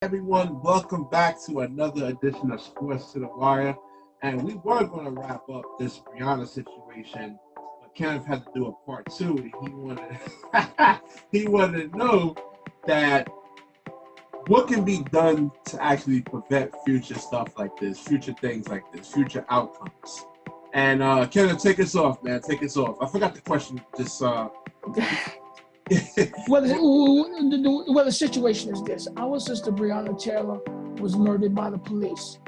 Everyone, welcome back to another edition of Sports to the Wire. And we were going to wrap up this Breonna situation, but Kenneth had to do a part two. And he wanted, he wanted to know that what can be done to actually prevent future stuff like this, future things like this, future outcomes. And Kenneth, take us off, man. Take us off. I forgot the question. Just Well, the situation is this. Our sister Breonna Taylor was murdered by the police.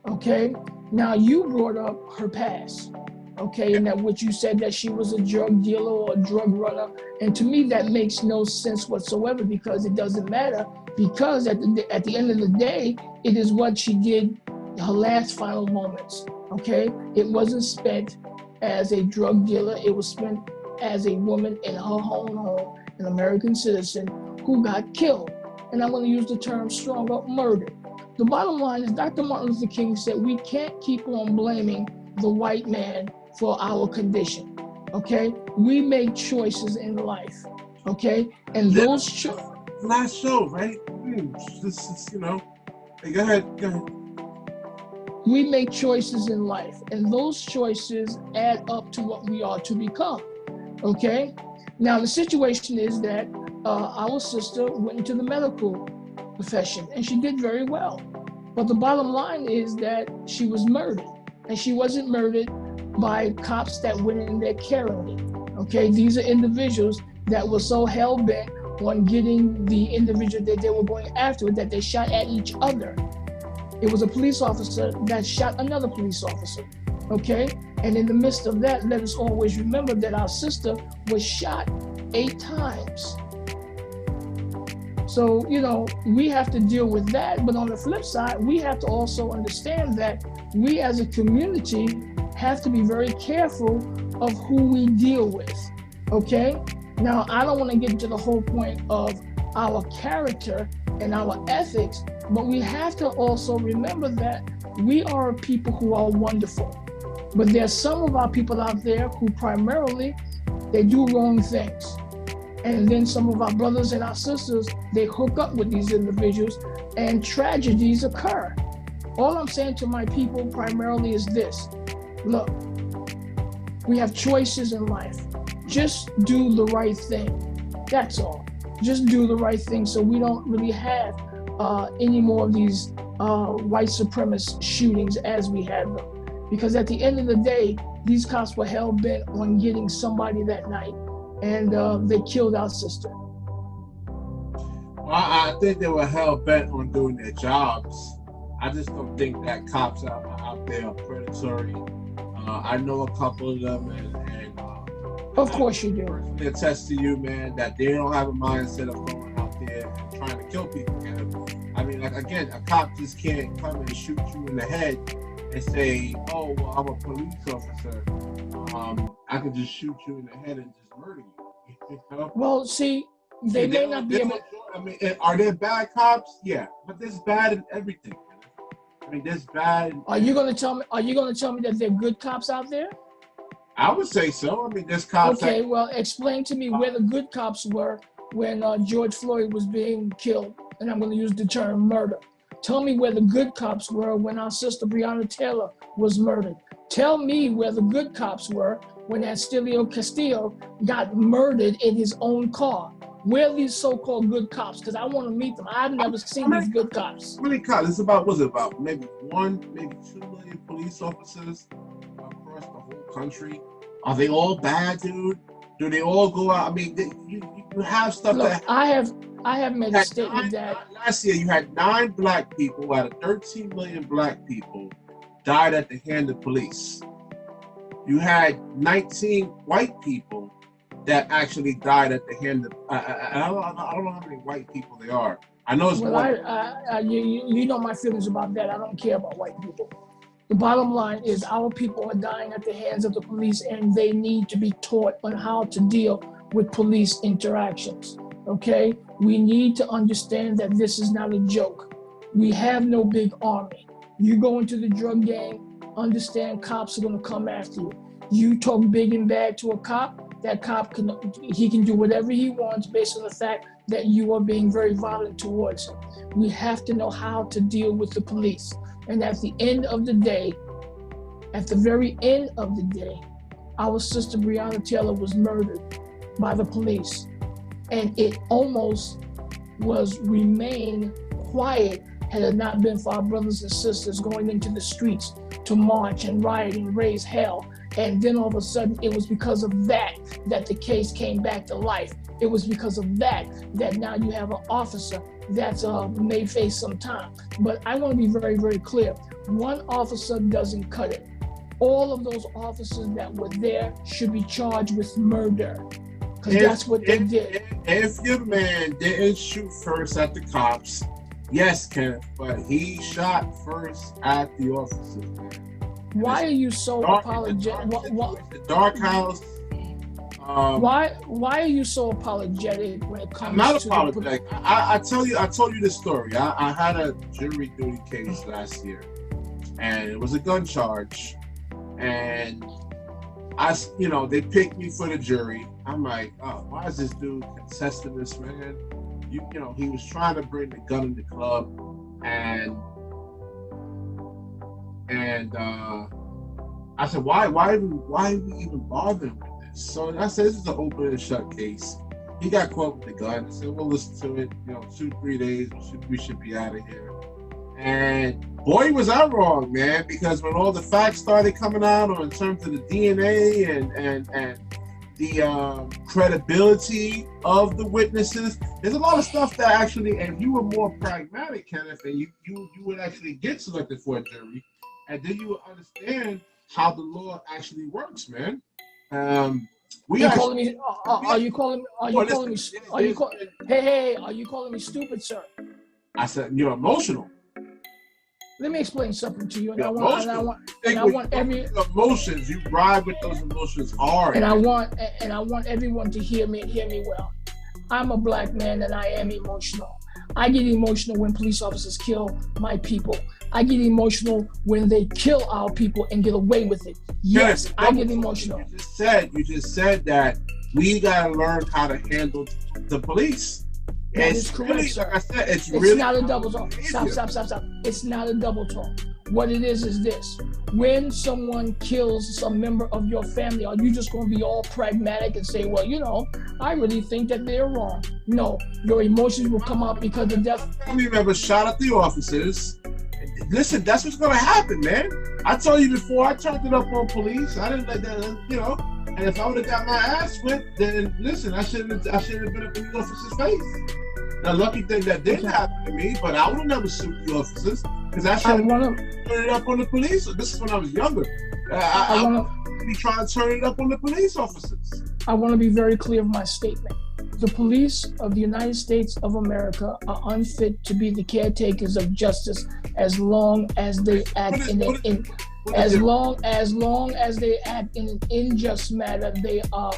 Okay? Now, you brought up her past. Okay? And that what you said that she was a drug dealer or a drug runner. And to me, that makes no sense whatsoever because it doesn't matter. Because at the end of the day, it is what she did her last final moments. Okay? It wasn't spent as a drug dealer. It was spent as a woman in her own home, an American citizen who got killed. And I'm going to use the term stronger, murdered. The bottom line is Dr. Martin Luther King said we can't keep on blaming the white man for our condition, okay? We make choices in life, okay? And those last show, right? This is, Hey, go ahead. We make choices in life, and those choices add up to what we are to become, okay? Now, the situation is that our sister went into the medical profession, and she did very well. But the bottom line is that she was murdered, and she wasn't murdered by cops that went in there caringly, okay? These are individuals that were so hell-bent on getting the individual that they were going after that they shot at each other. It was a police officer that shot another police officer, okay? And in the midst of that, let us always remember that our sister was shot 8 times. So, we have to deal with that. But on the flip side, we have to also understand that we as a community have to be very careful of who we deal with, okay? Now, I don't want to get into the whole point of our character and our ethics, but we have to also remember that we are a people who are wonderful. But there's some of our people out there who primarily, they do wrong things. And then some of our brothers and our sisters, they hook up with these individuals and tragedies occur. All I'm saying to my people primarily is this. Look, we have choices in life. Just do the right thing. That's all. Just do the right thing so we don't really have any more of these white supremacist shootings as we had them. Because at the end of the day, these cops were hell-bent on getting somebody that night, and they killed our sister. Well, I think they were hell-bent on doing their jobs. I just don't think that cops out there are predatory. I know a couple of them, and of course you do. They attest to you, man, that they don't have a mindset of going out there and trying to kill people. I mean, like, again, a cop just can't come and shoot you in the head and say, oh, well, I'm a police officer. I can just shoot you in the head and just murder you. Well, see, they may not be able. I mean, are there bad cops? Yeah, but there's bad in everything. I mean, there's bad. Are you going to tell me that there are good cops out there? I would say so. I mean, there's cops. Okay, well, explain to me where the good cops were when George Floyd was being killed, and I'm going to use the term murder. Tell me where the good cops were when our sister Breonna Taylor was murdered. Tell me where the good cops were when Astilio Castillo got murdered in his own car. Where are these so-called good cops? Because I want to meet them. I've never seen these good cops. How many cops? It's about, was it about maybe 1, maybe 2 million police officers across the whole country? Are they all bad, dude? Do they all go out? I mean, you have stuff. Look, that I have made a statement that last year you had 9 black people out of 13 million black people died at the hand of police. You had 19 white people that actually died at the hand of. I don't know how many white people they are. I know it's well, you know my feelings about that. I don't care about white people. The bottom line is our people are dying at the hands of the police, and they need to be taught on how to deal with police interactions, okay? We need to understand that this is not a joke. We have no big army. You go into the drug game, understand cops are gonna come after you. You talk big and bad to a cop, that cop can do whatever he wants based on the fact that you are being very violent towards him. We have to know how to deal with the police. And at the end of the day, at the very end of the day, our sister Breonna Taylor was murdered by the police. And it almost remained quiet had it not been for our brothers and sisters going into the streets to march and riot and raise hell. And then all of a sudden, it was because of that the case came back to life. It was because of that now you have an officer that's may face some time. But I want to be very, very clear. One officer doesn't cut it. All of those officers that were there should be charged with murder, because that's what they did. If your man didn't shoot first at the cops, yes, Kenneth, but he shot first at the officers, man. Why are you so apologetic? The dark house. Why are you so apologetic when it comes to? I'm not apologetic. I told you this story. I had a jury duty case last year, and it was a gun charge, and they picked me for the jury. I'm like, oh, why is this dude contesting this, man? He was trying to bring the gun in the club, and I said, why are we even bothering with this? So I said, this is an open and shut case. He got caught with the gun. I said, we'll listen to it. 2-3 days, we should be out of here. And boy, was I wrong, man, because when all the facts started coming out in terms of the DNA and the credibility of the witnesses, there's a lot of stuff that actually, and if you were more pragmatic, Kenneth, and you would actually get selected for a jury, and then you would understand how the law actually works, man. Are you calling me stupid, sir? I said, you're emotional. Let me explain something to you. And I want every emotions. You ride with those emotions hard. And I want everyone to hear me well. I'm a black man and I am emotional. I get emotional when police officers kill my people. I get emotional when they kill our people and get away with it. Yes, I get emotional. You just said that we gotta learn how to handle the police. That is correct, sir. Like I said, it's not a double talk. Stop. It's not a double talk. What it is this. When someone kills some member of your family, are you just going to be all pragmatic and say, well, I really think that they're wrong? No, your emotions will come out because the death. Family members shot at the officers. Listen, that's what's going to happen, man. I told you before, I turned it up on police. I didn't let that, And if I would have got my ass whipped, then listen, I shouldn't have been up in the officer's face. The lucky thing that didn't happen to me, but I would have never sued the officers because I should have turned it up on the police. This is when I was younger. I want to be trying to turn it up on the police officers. I want to be very clear of my statement. The police of the United States of America are unfit to be the caretakers of justice as long as they act as long as they act in an unjust manner. They are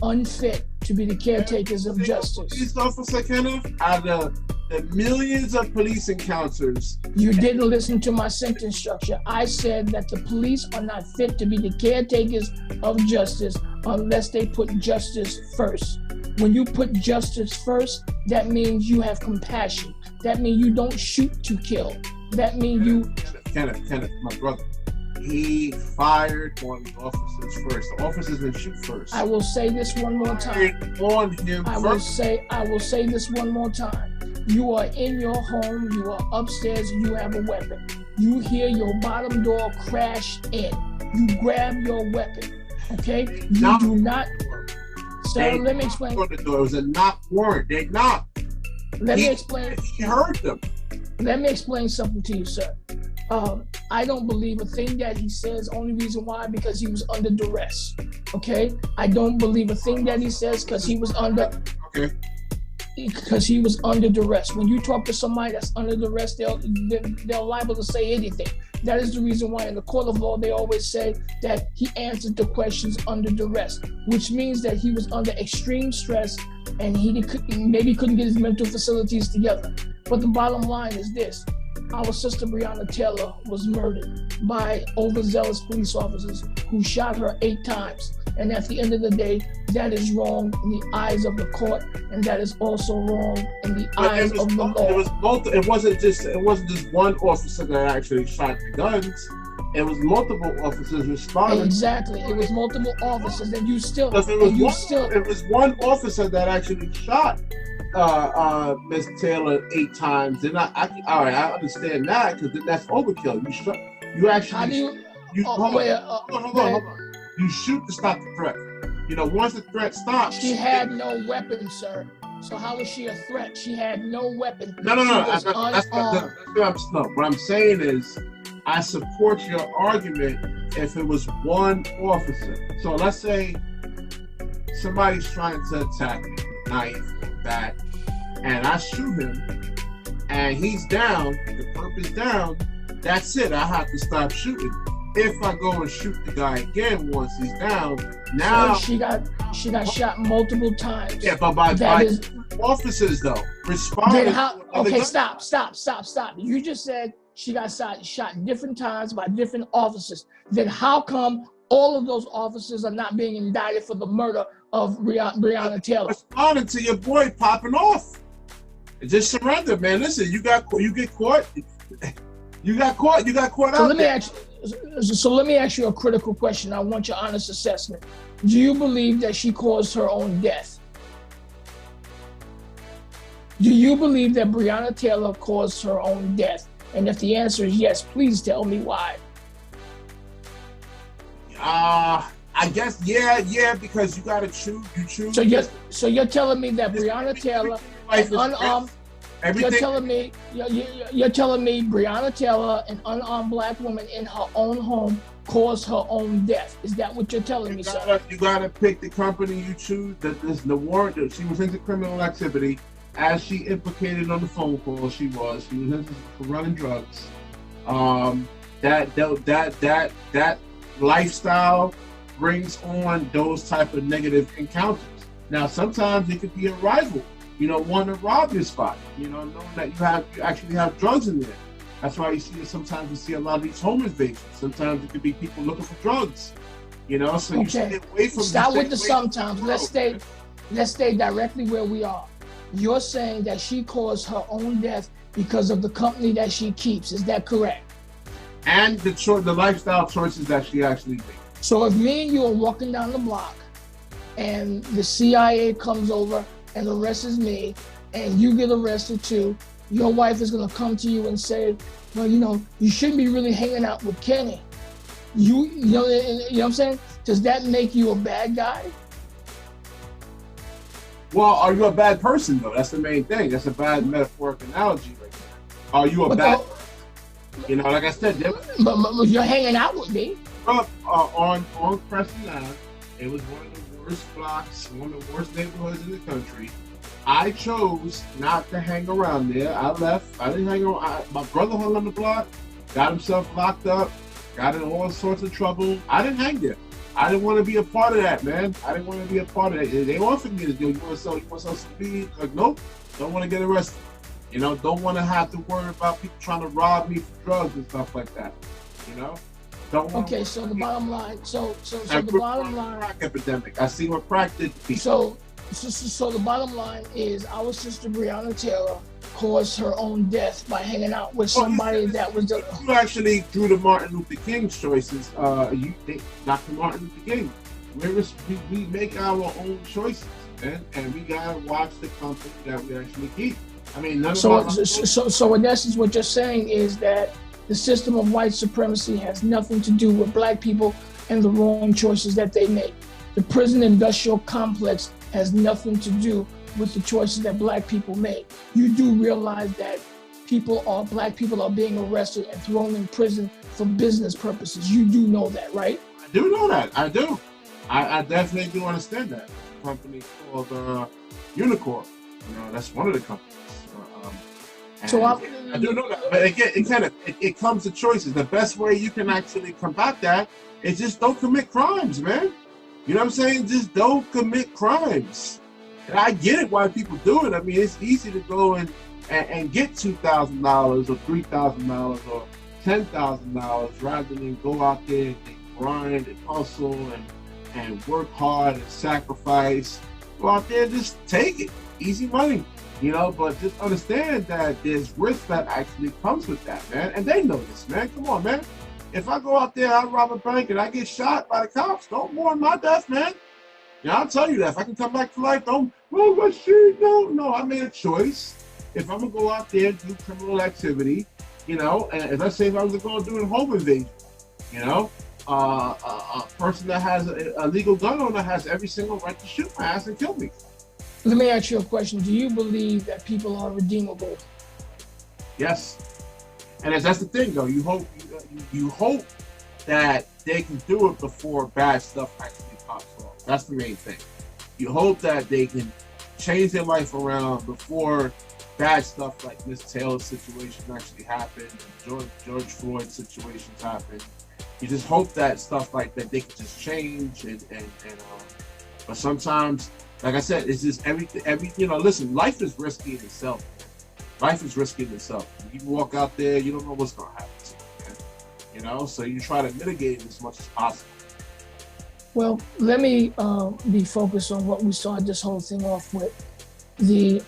unfit to be the caretakers of justice. Police officer, Kenneth, out of the millions of police encounters. You didn't listen to my sentence structure. I said that the police are not fit to be the caretakers of justice unless they put justice first. When you put justice first, that means you have compassion. That means you don't shoot to kill. That means you... Kenneth, my brother. He fired on the officers first. The officers didn't shoot first. I will say this one more time. I will say this one more time. You are in your home, you are upstairs, you have a weapon. You hear your bottom door crash in. You grab your weapon. Okay? You do not. Sir, let me explain. It was a knock warrant. They knocked. Let me explain. He heard them. Let me explain something to you, sir. I don't believe a thing that he says. Only reason why, because he was under duress. Okay, I don't believe a thing that he says because he was under. Okay. Because he was under duress. When you talk to somebody that's under duress, they're liable to say anything. That is the reason why in the court of law they always say that he answered the questions under duress, which means that he was under extreme stress and maybe couldn't get his mental facilities together. But the bottom line is this. our sister Breonna Taylor was murdered by overzealous police officers who shot her 8 times. And at the end of the day, that is wrong in the eyes of the court, and that is also wrong in the eyes of the law. It wasn't just one officer that actually shot the guns. It was multiple officers responding. Exactly, it was multiple officers, and you still. It was one officer that actually shot Miss Taylor 8 times. Then all right, I understand that because that's overkill. Hold on. You shoot to stop the threat. You know, once the threat stops. She had no weapon, sir. So how was she a threat? She had no weapon. No. What I'm saying is, I support your argument if it was one officer. So let's say somebody's trying to attack me with a knife or bat, and I shoot him, and he's down, the perp is down, that's it. I have to stop shooting. If I go and shoot the guy again once he's down, now so she got shot multiple times. Yeah, but by officers though responding. Okay, stop. You just said she got shot different times by different officers. Then how come all of those officers are not being indicted for the murder of Breonna Taylor? Responding to your boy popping off. Just surrender, man. Listen, you get caught. You got caught out there. So let me ask you a critical question. I want your honest assessment. Do you believe that she caused her own death? Do you believe that Breonna Taylor caused her own death? And if the answer is yes, please tell me why. I guess yeah, because you gotta choose. You choose. So you're telling me that Breonna Taylor, unarmed. You're telling me Breonna Taylor, an unarmed black woman in her own home, caused her own death. Is that what you're telling me, sir? You gotta pick the company you choose. That there's the warrant that she was into criminal activity, as she implicated on the phone call. She was into running drugs. That lifestyle brings on those type of negative encounters. Now, sometimes it could be a rival. You know, want to rob your spot. You know, knowing that you actually have drugs in there. That's why sometimes you see a lot of these home invasions. Sometimes it could be people looking for drugs. You know, so you stay away from. Stop with the sometimes. Let's stay directly where we are. You're saying that she caused her own death because of the company that she keeps. Is that correct? And the lifestyle choices that she actually made. So if me and you are walking down the block, and the CIA comes over and arrests me, and you get arrested too, your wife is gonna come to you and say, well, you know, you shouldn't be really hanging out with Kenny. You know what I'm saying? Does that make you a bad guy? Well, are you a bad person though? That's the main thing. That's a bad metaphoric analogy right there. Are you a bad person? You know, like I said, but you're hanging out with me. On Crescent Ave, it was one of the worst blocks, one of the worst neighborhoods in the country. I chose not to hang around there. I left. I didn't hang around. My brother hung on the block, got himself locked up, got in all sorts of trouble. I didn't hang there. I didn't want to be a part of that, man. I didn't want to be a part of that. They offered me to do. You want to sell speed? Like, nope. Don't want to get arrested. You know, don't want to have to worry about people trying to rob me for drugs and stuff like that. You know. Okay, so the bottom line. So the bottom line. Crack epidemic. I see what crack did to people. So the bottom line is our sister Breonna Taylor caused her own death by hanging out with somebody that was. You actually drew the Martin Luther King's choices. You think Dr. Martin Luther King. We make our own choices, man, and we gotta watch the company that we actually keep. I mean, so in essence, what you're saying is that the system of white supremacy has nothing to do with black people and the wrong choices that they make. The prison industrial complex has nothing to do with the choices that black people make. You do realize that black people are being arrested and thrown in prison for business purposes. You do know that, right? I do know that. I do. I definitely do understand that. A company called Unicorn. You know, that's one of the companies. So I do know that, but again, it comes to choices. The best way you can actually combat that is just don't commit crimes, man. You know what I'm saying? Just don't commit crimes. And I get it why people do it. I mean, it's easy to go and and get $2,000 or $3,000 or $10,000 rather than go out there and grind and hustle and work hard and sacrifice. Go out there and just take it. Easy money, you know, but just understand that there's risk that actually comes with that, man. And they know this, man. Come on, man. If I go out there, I rob a bank and I get shot by the cops, don't mourn my death, man. Yeah, I'll tell you that. If I can come back to life, don't, well, Rasheed, no, I made a choice. If I'm going to go out there and do criminal activity, you know, and let's say if I was going to do a home invasion, you know, a person that has a legal gun owner has every single right to shoot my ass and kill me. Let me ask you a question. Do you believe that people are redeemable? Yes. And that's the thing, though. You hope that they can do it before bad stuff actually pops off. That's the main thing. You hope that they can change their life around before bad stuff like Miss Taylor's situation actually happened, George Floyd's situations happened. You just hope that stuff like that they can just change but sometimes, like I said, it's just every you know, listen, life is risky in itself. Life is risky in itself. You walk out there, you don't know what's gonna happen to you, man. You know, so you try to mitigate it as much as possible. Well, let me be focused on what we started this whole thing off with. The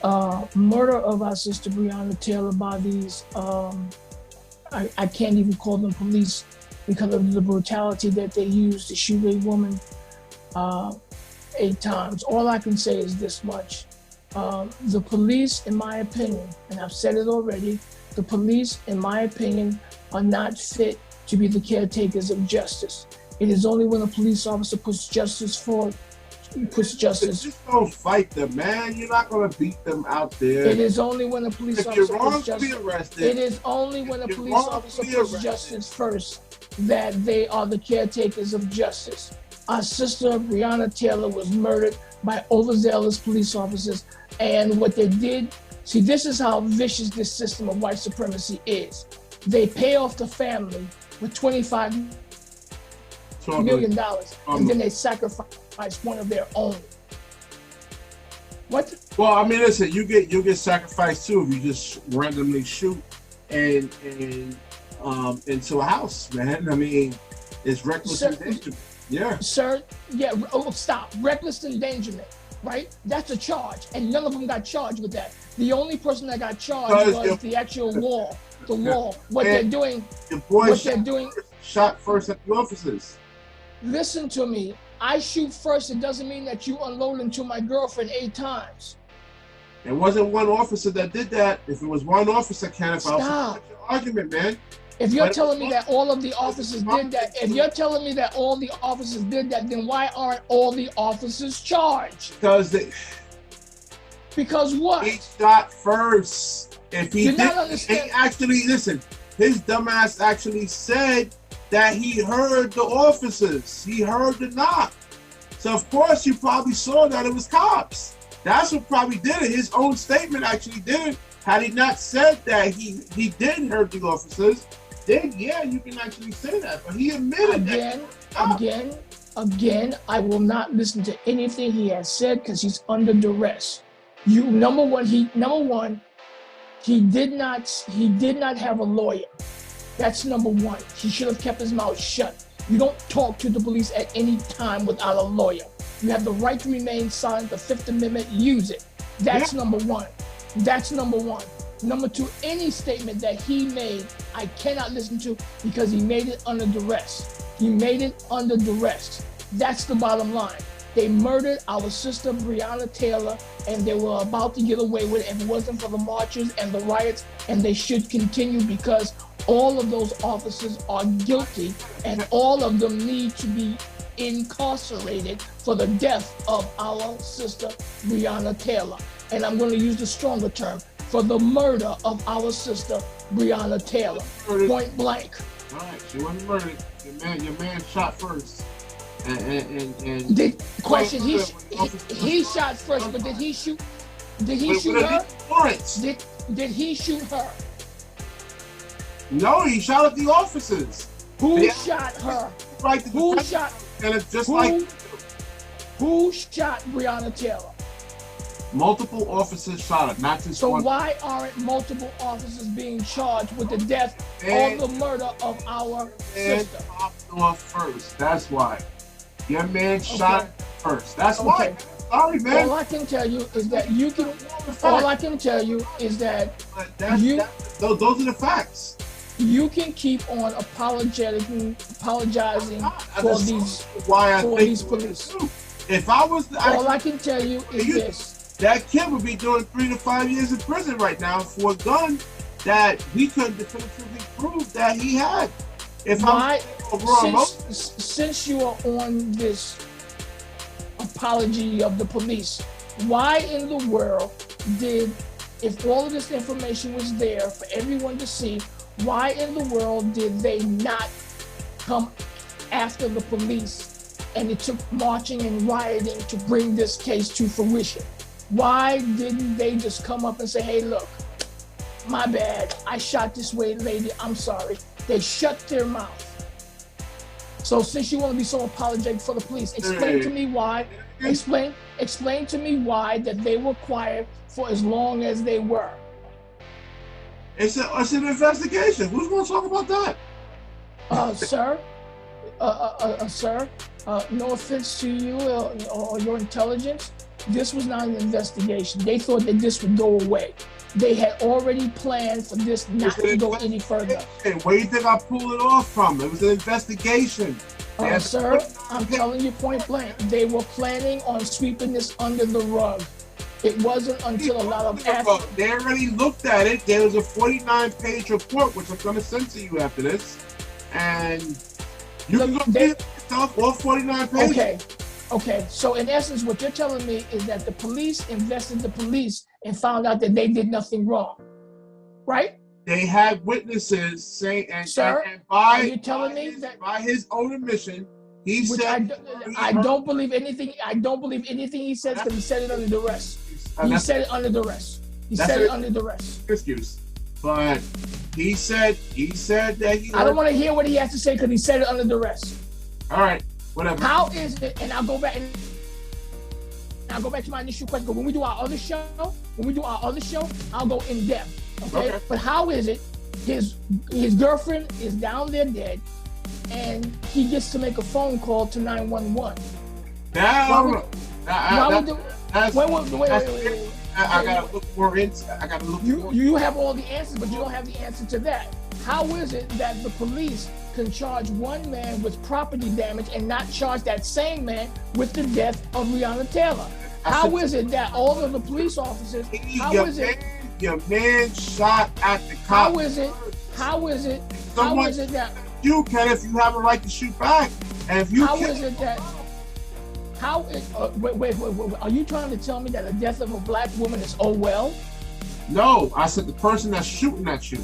murder of our sister Breonna Taylor by these, I can't even call them police because of the brutality that they used to shoot a woman 8 times. All I can say is this much. The police, in my opinion, and I've said it already, the police, in my opinion, are not fit to be the caretakers of justice. It is only when a police officer puts justice forward, Just don't fight them, man. You're not gonna beat them out there. It is only when a police officer puts justice. Arrested. It is only when a police officer puts justice first that they are the caretakers of justice. Our sister Breonna Taylor was murdered by overzealous police officers, and what they did, see, this is how vicious this system of white supremacy is. They pay off the family with $25 million, and then they sacrifice one of their own. What? Well, I mean, listen, you'll get sacrificed too if you just randomly shoot and into a house, man. I mean, it's reckless endangerment. Yeah. Sir, yeah, stop. Reckless endangerment, right? That's a charge, and none of them got charged with that. The only person that got charged was the actual law. The law. What they're doing. Shot first at the officers. Listen to me. I shoot first. It doesn't mean that you unload into my girlfriend 8 times. It wasn't one officer that did that. If it was one officer, Kenneth, I'll support your argument, man. If you're telling me that all of the officers did that, then why aren't all the officers charged? Because what? He shot first. If he did, he actually, listen, his dumbass actually said that he heard the officers. He heard the knock. So of course you probably saw that it was cops. That's what probably did it. His own statement actually did it. Had he not said that he did hear the officers, then yeah, you can actually say that. But he admitted Again, I will not listen to anything he has said because he's under duress. Number one, he did not have a lawyer. That's number one. He should have kept his mouth shut. You don't talk to the police at any time without a lawyer. You have the right to remain silent. The Fifth Amendment, use it. That's number one. Number two, any statement that he made, I cannot listen to because he made it under duress. That's the bottom line. They murdered our sister Breonna Taylor, and they were about to get away with it if it wasn't for the marches and the riots, and they should continue because all of those officers are guilty and all of them need to be incarcerated for the death of our sister Breonna Taylor. And I'm going to use the stronger term, for the murder of our sister Breonna Taylor, point blank. All right, she wasn't murdered. Your man shot first. He shot first, but did he shoot? Did he shoot her? Did he shoot her? No, he shot at the officers. Who shot her? Who shot? And it's just who shot Breonna Taylor? Multiple officers shot her, not just one. So why aren't multiple officers being charged with the death or the murder of our sister? Popped off first. That's why. Your man shot first. That's why. Sorry, man. All I can tell you is that you can. All I can tell you is that those are the facts. You can keep on apologizing for these police. If I was, all I can tell you is this: that kid would be doing 3 to 5 years in prison right now for a gun that we couldn't definitively prove that he had. Since you are on this apology of the police, why in the world did, if all of this information was there for everyone to see, why in the world did they not come after the police and it took marching and rioting to bring this case to fruition? Why didn't they just come up and say, hey, look, my bad, I shot this lady, I'm sorry. They shut their mouth. So since you want to be so apologetic for the police, explain to me why that they were quiet for as long as they were. It's an investigation. Who's going to talk about that? Sir, no offense to you or your intelligence, this was not an investigation. They thought that this would go away. They had already planned for this not to go any further. Where do you think I pulled it off from? It was an investigation. Sir, I'm telling you point blank, they were planning on sweeping this under the rug. It wasn't until a lot of they already looked at it. There was a 49-page report, which I'm going to send to you after this. And you can go read it yourself, all 49 pages. Okay. So in essence, what you're telling me is that the police invested the police and found out that they did nothing wrong, right? They had witnesses saying, Sir, are you telling me that by his own admission, he said, I don't believe anything. I don't believe anything he says because he said it under duress. He said it under duress. He said it under duress. Excuse, but he said that he. I don't want to hear what he has to say because he said it under duress. All right, whatever. How is it? And I'll go back to my initial question. But when we do our other show, I'll go in depth. Okay. But how is it? His girlfriend is down there dead, and he gets to make a phone call to 911. Now, wait. I gotta look more into. You have all the answers, but you don't have the answer to that. How is it that the police can charge one man with property damage and not charge that same man with the death of Breonna Taylor? How is it that all of the police officers? Your man shot at the cop. How is it that you, Kenneth, you have a right to shoot back? And if you wait, are you trying to tell me that the death of a black woman is oh well? No, I said the person that's shooting at you.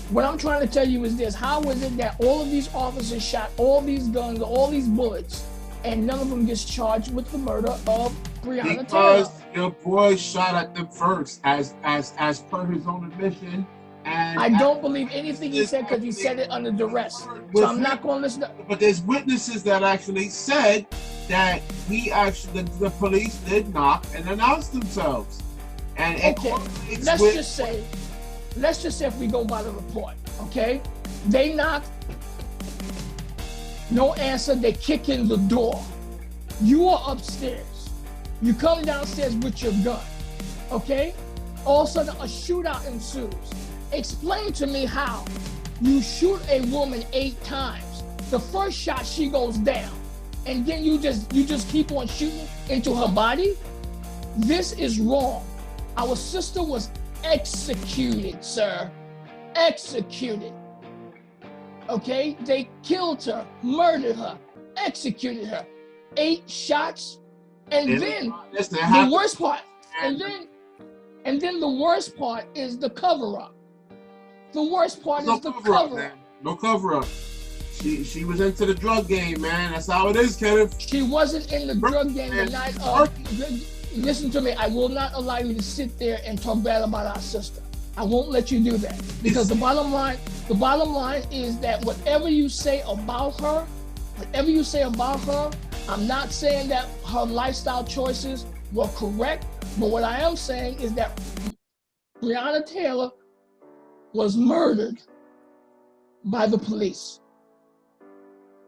What I'm trying to tell you is this: how is it that all of these officers shot all these guns, all these bullets, and none of them gets charged with the murder of Breonna Taylor? Because your boy shot at them first, as per his own admission. And I don't believe anything he said because he said it under duress. So I'm not going to listen. But there's witnesses that actually said that the police did knock and announce themselves. And let's just say if we go by the report, okay? They knocked, no answer, they kick in the door. You are upstairs. You come downstairs with your gun, okay? All of a sudden, a shootout ensues. Explain to me how you shoot a woman 8 times. The first shot, she goes down, and then you just keep on shooting into her body. This is wrong. Our sister was executed, sir. Executed. Okay? They killed her, murdered her, executed her. 8 shots, and then the worst part, and then the worst part is the cover-up. The worst part is the cover-up. No cover-up. She was into the drug game, man. That's how it is, Kenneth. She wasn't in the drug game the night of. Listen to me. I will not allow you to sit there and talk bad about our sister. I won't let you do that. Because the bottom line is that whatever you say about her, I'm not saying that her lifestyle choices were correct. But what I am saying is that Breonna Taylor was murdered by the police,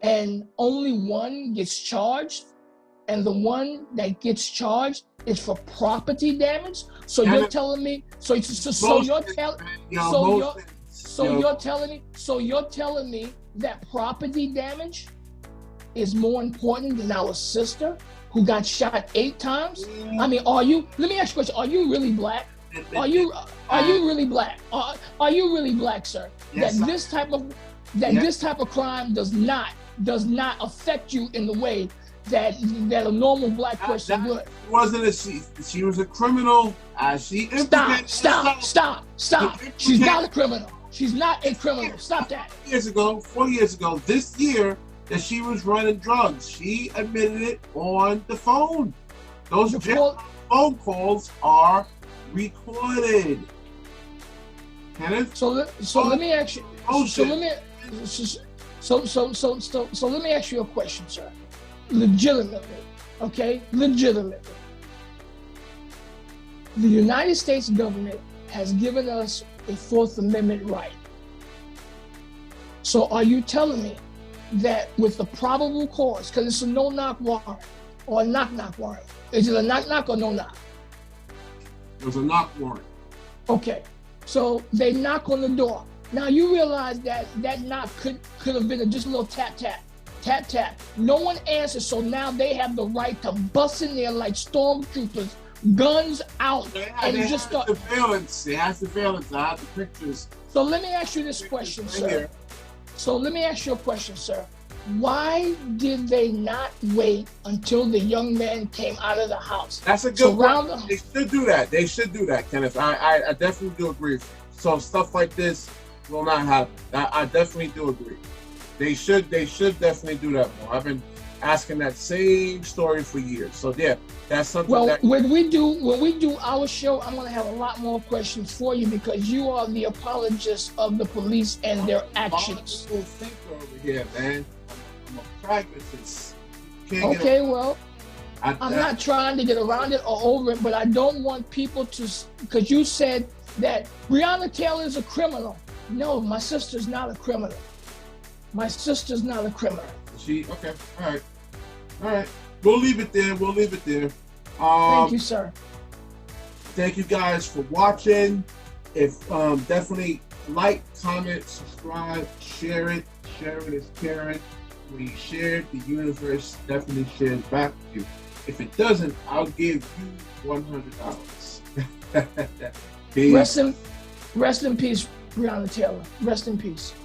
and only one gets charged, and the one that gets charged is for property damage. So you're telling me, you're telling me that property damage is more important than our sister who got shot 8 times? I mean, let me ask you a question. Are you really black? Are you really black? Are you really black, sir? Yes, that this type of crime does not affect you in the way that a normal black person would. She was a criminal. Stop. She's not a criminal. She's not a criminal. Stop that. 4 years ago, this year, that she was running drugs. She admitted it on the phone. Those phone calls are recorded. Kenneth? So let me ask you. So let me ask you a question, sir. Legitimately, okay? Legitimately. The United States government has given us a 4th Amendment right. So are you telling me that with the probable cause, because it's a no-knock warrant or a knock-knock warrant? Is it a knock-knock or no-knock? It was a knock warrant. Okay, so they knock on the door. Now you realize that knock could have been just a little tap, tap. Tap, tap. No one answers, so now they have the right to bust in there like stormtroopers, guns out, and just start. Surveillance. They have surveillance. I have the pictures. So let me ask you this question, sir. Why did they not wait until the young man came out of the house? That's a good question. They should do that. They should do that, Kenneth. I definitely do agree. So stuff like this will not happen. I definitely do agree. They should definitely do that more. I've been asking that same story for years. So yeah, that's something. Well, when we do our show, I'm gonna have a lot more questions for you because you are the apologist of the police and their actions. I'm a thinker over here, man. I'm a pragmatist. Okay, well, I'm not trying to get around it or over it, but I don't want people to, because you said that Breonna Taylor is a criminal. No, my sister's not a criminal. My sister's not a criminal. Okay, all right. We'll leave it there. Thank you, sir. Thank you guys for watching. If definitely like, comment, subscribe, share it. Sharing is caring. When you share it, the universe definitely shares back with you. If it doesn't, I'll give you $100. Rest in peace, Breonna Taylor. Rest in peace.